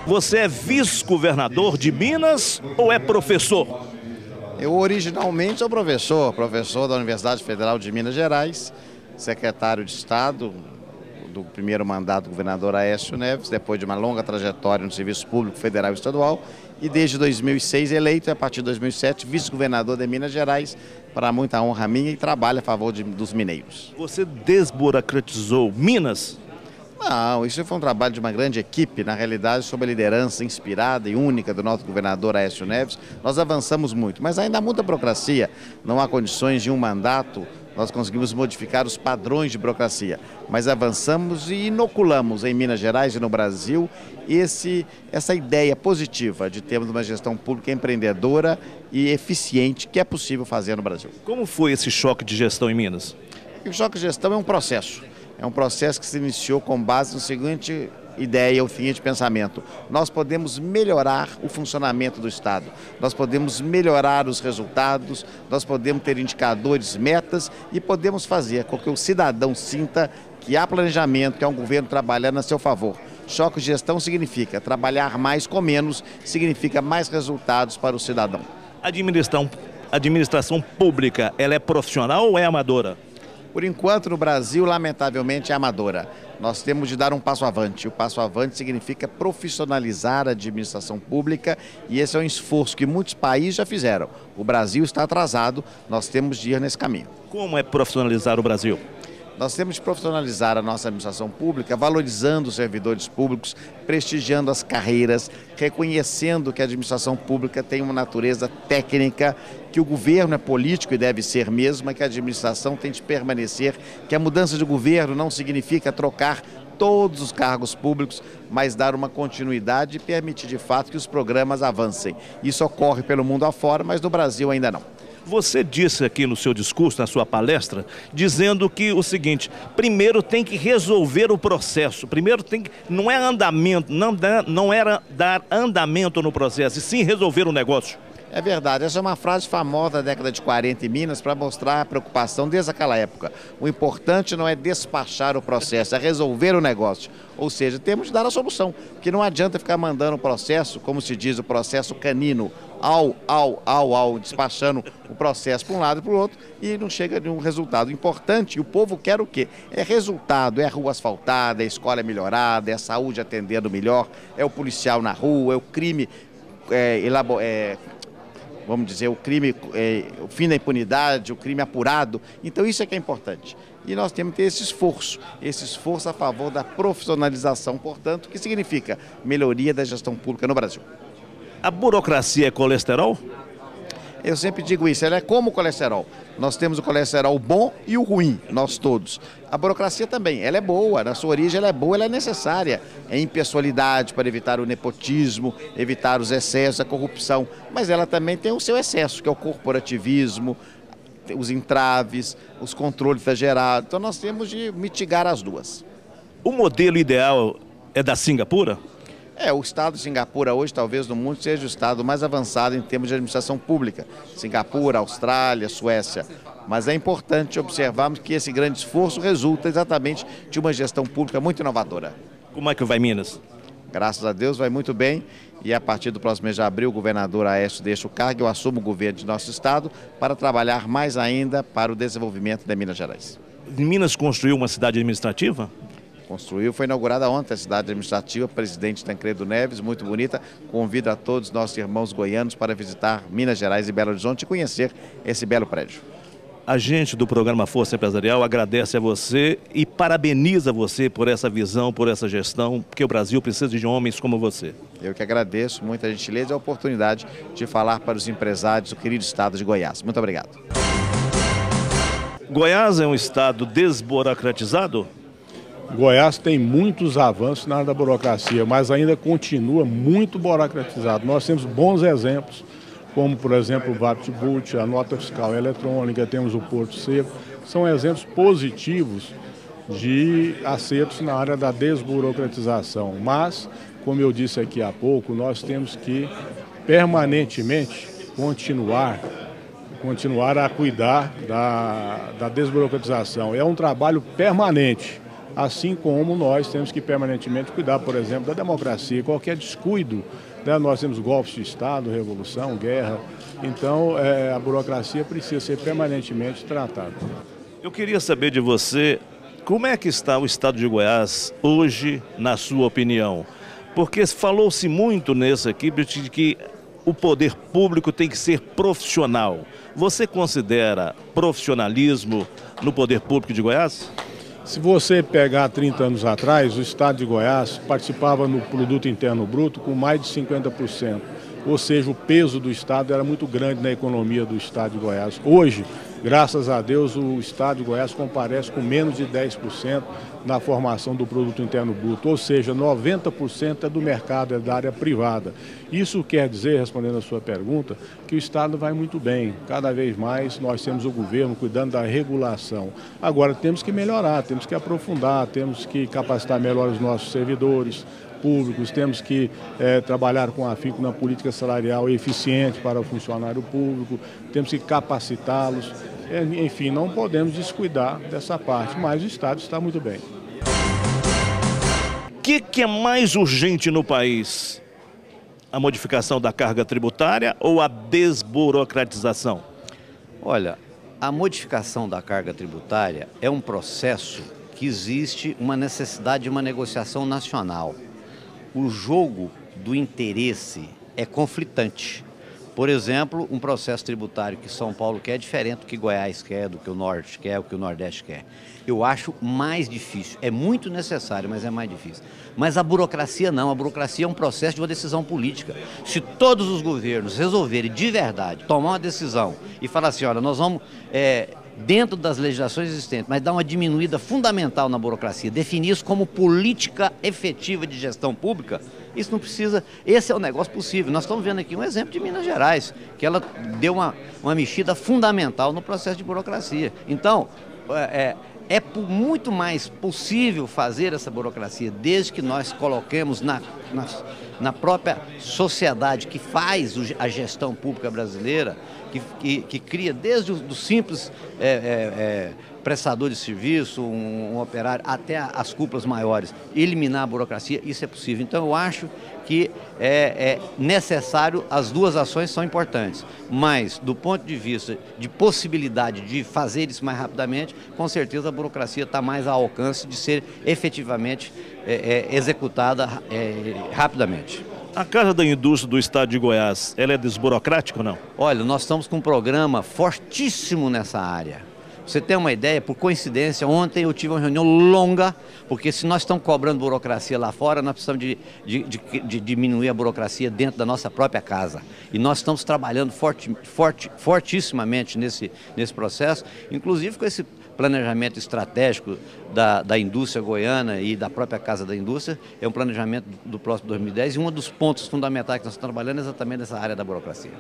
Você é vice-governador de Minas ou é professor? Eu originalmente sou professor da Universidade Federal de Minas Gerais, secretário de Estado do primeiro mandato do governador Aécio Neves, depois de uma longa trajetória no Serviço Público Federal e Estadual, e desde 2006 eleito, e a partir de 2007, vice-governador de Minas Gerais, para muita honra minha, e trabalho a favor dos mineiros. Você desburocratizou Minas? Não, isso foi um trabalho de uma grande equipe, na realidade, sob a liderança inspirada e única do nosso governador Aécio Neves. Nós avançamos muito, mas ainda há muita burocracia, não há condições de um mandato. Nós conseguimos modificar os padrões de burocracia, mas avançamos e inoculamos em Minas Gerais e no Brasil essa ideia positiva de termos uma gestão pública empreendedora e eficiente que é possível fazer no Brasil. Como foi esse choque de gestão em Minas? O choque de gestão é um processo. É um processo que se iniciou com base no seguinte ideia, o seguinte pensamento: nós podemos melhorar o funcionamento do Estado, nós podemos melhorar os resultados, nós podemos ter indicadores, metas e podemos fazer com que o cidadão sinta que há planejamento, que há um governo trabalhando a seu favor. Choque de gestão significa trabalhar mais com menos, significa mais resultados para o cidadão. Administração pública, ela é profissional ou é amadora? Por enquanto, no Brasil, lamentavelmente, é amadora. Nós temos de dar um passo avante. O passo avante significa profissionalizar a administração pública e esse é um esforço que muitos países já fizeram. O Brasil está atrasado, nós temos de ir nesse caminho. Como é profissionalizar o Brasil? Nós temos de profissionalizar a nossa administração pública, valorizando os servidores públicos, prestigiando as carreiras, reconhecendo que a administração pública tem uma natureza técnica, que o governo é político e deve ser mesmo, mas que a administração tem de permanecer, que a mudança de governo não significa trocar todos os cargos públicos, mas dar uma continuidade e permitir de fato que os programas avancem. Isso ocorre pelo mundo afora, mas no Brasil ainda não. Você disse aqui no seu discurso, na sua palestra, dizendo que o seguinte: primeiro tem que resolver o processo, primeiro tem que, não é andamento, não era dar andamento no processo, e sim resolver o negócio. É verdade, essa é uma frase famosa da década de 40 em Minas para mostrar a preocupação desde aquela época. O importante não é despachar o processo, é resolver o negócio. Ou seja, temos de dar a solução, porque não adianta ficar mandando o processo, como se diz, o processo canino, despachando o processo para um lado e para o outro e não chega a nenhum resultado. O importante, e o povo quer o quê? É resultado, é a rua asfaltada, é a escola melhorada, é a saúde atendendo melhor, é o policial na rua, é o crime vamos dizer, o crime, o fim da impunidade, o crime apurado. Então isso é que é importante. E nós temos que ter esse esforço a favor da profissionalização, portanto, que significa melhoria da gestão pública no Brasil. A burocracia é colesterol? Eu sempre digo isso, ela é como o colesterol. Nós temos o colesterol bom e o ruim, nós todos. A burocracia também, ela é boa, na sua origem ela é boa, ela é necessária. É impessoalidade para evitar o nepotismo, evitar os excessos, a corrupção. Mas ela também tem o seu excesso, que é o corporativismo, os entraves, os controles exagerados. Então nós temos de mitigar as duas. O modelo ideal é da Singapura? O estado de Singapura hoje, talvez no mundo, seja o estado mais avançado em termos de administração pública. Singapura, Austrália, Suécia. Mas é importante observarmos que esse grande esforço resulta exatamente de uma gestão pública muito inovadora. Como é que vai Minas? Graças a Deus vai muito bem e a partir do próximo mês de abril o governador Aécio deixa o cargo e eu assumo o governo de nosso estado para trabalhar mais ainda para o desenvolvimento de Minas Gerais. Minas construiu uma cidade administrativa? Construiu, foi inaugurada ontem a cidade administrativa, presidente Tancredo Neves, muito bonita. Convido a todos nossos irmãos goianos para visitar Minas Gerais e Belo Horizonte e conhecer esse belo prédio. A gente do programa Força Empresarial agradece a você e parabeniza você por essa visão, por essa gestão, porque o Brasil precisa de homens como você. Eu que agradeço, muita gentileza e a oportunidade de falar para os empresários do querido estado de Goiás. Muito obrigado. Goiás é um estado desburocratizado? Goiás tem muitos avanços na área da burocracia, mas ainda continua muito burocratizado. Nós temos bons exemplos, como, por exemplo, o VaptBut, a nota fiscal eletrônica, temos o Porto Seco. São exemplos positivos de acertos na área da desburocratização. Mas, como eu disse aqui há pouco, nós temos que permanentemente continuar a cuidar da desburocratização. É um trabalho permanente. Assim como nós temos que permanentemente cuidar, por exemplo, da democracia. Qualquer descuido, né, nós temos golpes de Estado, revolução, guerra. Então, a burocracia precisa ser permanentemente tratada. Eu queria saber de você, como é que está o estado de Goiás hoje, na sua opinião? Porque falou-se muito nessa equipe de que o poder público tem que ser profissional. Você considera profissionalismo no poder público de Goiás? Se você pegar 30 anos atrás, o estado de Goiás participava no Produto Interno Bruto com mais de 50%. Ou seja, o peso do estado era muito grande na economia do estado de Goiás. Hoje, graças a Deus, o estado de Goiás comparece com menos de 10% na formação do Produto Interno Bruto, ou seja, 90% é do mercado, é da área privada. Isso quer dizer, respondendo a sua pergunta, que o estado vai muito bem. Cada vez mais nós temos o governo cuidando da regulação. Agora, temos que melhorar, temos que aprofundar, temos que capacitar melhor os nossos servidores públicos, temos que trabalhar com afinco na política salarial eficiente para o funcionário público, temos que capacitá-los, enfim, não podemos descuidar dessa parte, mas o Estado está muito bem. O que é mais urgente no país? A modificação da carga tributária ou a desburocratização? Olha, a modificação da carga tributária é um processo que existe uma necessidade de uma negociação nacional. O jogo do interesse é conflitante. Por exemplo, um processo tributário que São Paulo quer é diferente do que Goiás quer, do que o Norte quer, do que o Nordeste quer. Eu acho mais difícil. É muito necessário, mas é mais difícil. Mas a burocracia não. A burocracia é um processo de uma decisão política. Se todos os governos resolverem de verdade tomar uma decisão e falar assim, olha, nós vamos... dentro das legislações existentes, mas dar uma diminuída fundamental na burocracia, definir isso como política efetiva de gestão pública, isso não precisa, esse é o negócio possível. Nós estamos vendo aqui um exemplo de Minas Gerais, que ela deu uma mexida fundamental no processo de burocracia. Então, muito mais possível fazer essa burocracia, desde que nós coloquemos na própria sociedade que faz a gestão pública brasileira, que cria desde o simples prestador de serviço, um operário, até as cúpulas maiores, eliminar a burocracia, isso é possível. Então eu acho que é necessário, as duas ações são importantes, mas do ponto de vista de possibilidade de fazer isso mais rapidamente, com certeza a burocracia está mais ao alcance de ser efetivamente executada rapidamente. A Casa da Indústria do Estado de Goiás, ela é desburocrática ou não? Olha, nós estamos com um programa fortíssimo nessa área. Você tem uma ideia, por coincidência, ontem eu tive uma reunião longa, porque se nós estamos cobrando burocracia lá fora, nós precisamos de diminuir a burocracia dentro da nossa própria casa. E nós estamos trabalhando fortissimamente nesse processo, inclusive com esse planejamento estratégico da indústria goiana e da própria Casa da Indústria, é um planejamento do próximo 2010, e um dos pontos fundamentais que nós estamos trabalhando é exatamente nessa área da burocracia.